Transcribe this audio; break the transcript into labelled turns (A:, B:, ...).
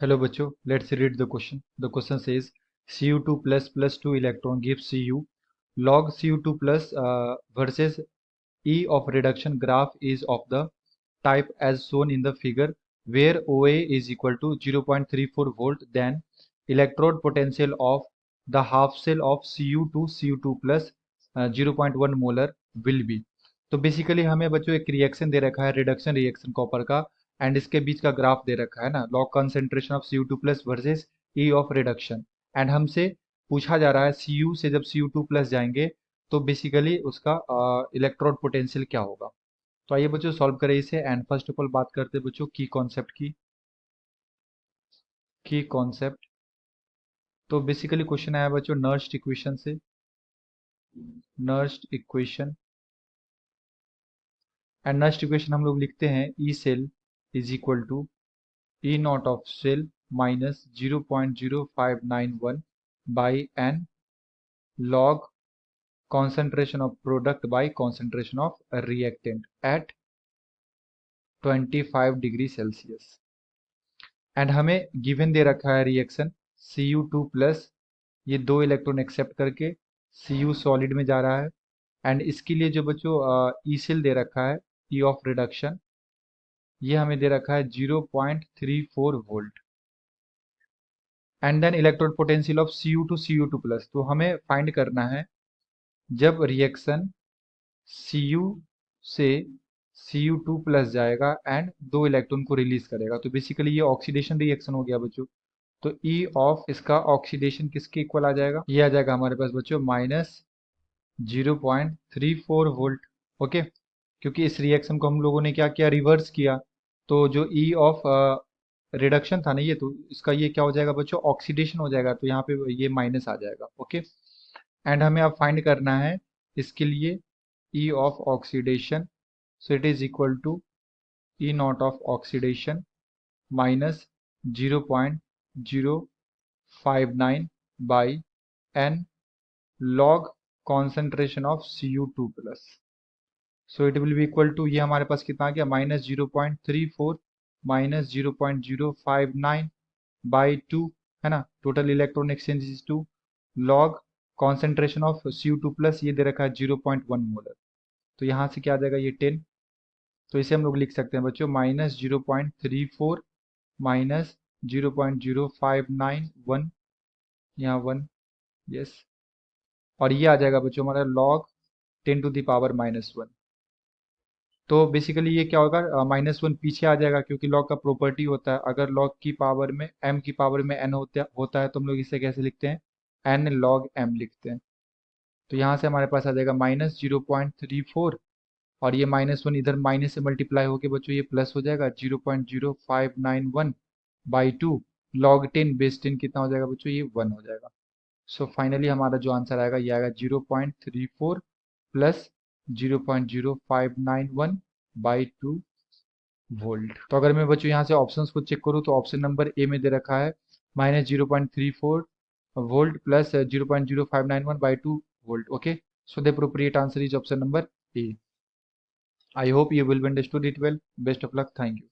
A: Hello बच्चों, let's read the question. The question says Cu2 plus 2 electron gives Cu. Log Cu2 plus versus E of reduction graph is of the type as shown in the figure, where OA is equal to 0.34 volt. Then electrode potential of the half cell of Cu2 plus 0.1 molar will be. तो basically हमें बच्चों एक reaction दे रखा है, reduction reaction copper का, and इसके बीच का graph दे रखा है ना, log concentration of Cu2 plus versus E of reduction. And हमसे पूछा जा रहा है Cu से जब Cu2 प्लस जाएंगे तो बेसिकली उसका इलेक्ट्रोड पोटेंशियल क्या होगा। तो आइए बच्चों सॉल्व करें इसे। एंड फर्स्ट ऑफ ऑल बात करते हैं बच्चों की कॉन्सेप्ट की कॉन्सेप्ट। तो बेसिकली क्वेश्चन आया बच्चों नर्स्ट इक्वेशन से। Nernst equation and Nernst equation हम लोग लिखते हैं E cell is equal to E naught of cell minus 0.0591 by n log concentration of product by concentration of reactant at 25 degree Celsius. And हमें given दे रखा है reaction Cu2 plus, ये दो electron accept करके Cu सॉलिड में जा रहा है। एंड इसके लिए जो बच्चों ई सेल दे रखा है, ई ऑफ रिडक्शन, ये हमें दे रखा है 0.34 volt. And then electrode potential of Cu2 plus, तो हमें फाइंड करना है जब रिएक्शन Cu से Cu2 प्लस जाएगा एंड दो इलेक्ट्रॉन को रिलीज करेगा। तो बेसिकली ये ऑक्सीडेशन रिएक्शन हो गया बच्चों। तो E ऑफ इसका ऑक्सीडेशन किसके इक्वल आ जाएगा, ये आ जाएगा हमारे पास बच्चों -0.34 वोल्ट। ओके, क्योंकि इस रिएक्शन को हम लोगों ने क्या किया, रिवर्स किया। तो जो E ऑफ रिडक्शन था ना, ये तो इसका ये क्या हो जाएगा बच्चों, ऑक्सीडेशन हो जाएगा। तो यहाँ पे ये माइनस आ जाएगा। ओके, एंड हमें अब फाइंड करना है इसके लिए E of oxidation. So it is equal to E naught of oxidation minus 0.059 by n log concentration of Cu2 plus. So it will be equal to, ये हमारे पास कितना आ गया, -0.34 -0.059 बाई 2, है ना। Total electron exchange is 2 log concentration of Cu2 plus, ये दे रखा है 0.1 molar. तो यहाँ से क्या आ जाएगा, ये 10। तो इसे हम लोग लिख सकते हैं बच्चों -0.34 -0.059 यहाँ 1, यस। और ये आ जाएगा बच्चों हमारा log 10⁻⁻1। तो बेसिकली ये क्या होगा, -1 पीछे आ जाएगा, क्योंकि लॉग का प्रॉपर्टी होता है अगर लॉग की पावर में m की पावर में n होता है तो हम लोग इसे कैसे लिखते हैं, n log m लिखते हैं। तो यहाँ से हमारे पास आ जाएगा -0.34, और ये -1 इधर माइनस से मल्टीप्लाई होके बच्चों ये प्लस हो जाएगा 0.0591 बाई 2 log 10 बेस 10 कितना हो जाएगा बच्चों, ये 1 हो जाएगा। सो फाइनली हमारा जो आंसर आएगा ये आएगा 0.34 प्लस 0.0591 बाई 2 वोल्ट। तो अगर मैं बच्चों यहाँ से ऑप्शंस को चेक करूँ तो ऑप्शन नंबर ए में दे रखा है -0.34 volt plus 0.0591 by 2 volt. Okay, so the appropriate answer is option number A. I hope you will understood it well. Best of luck. Thank you.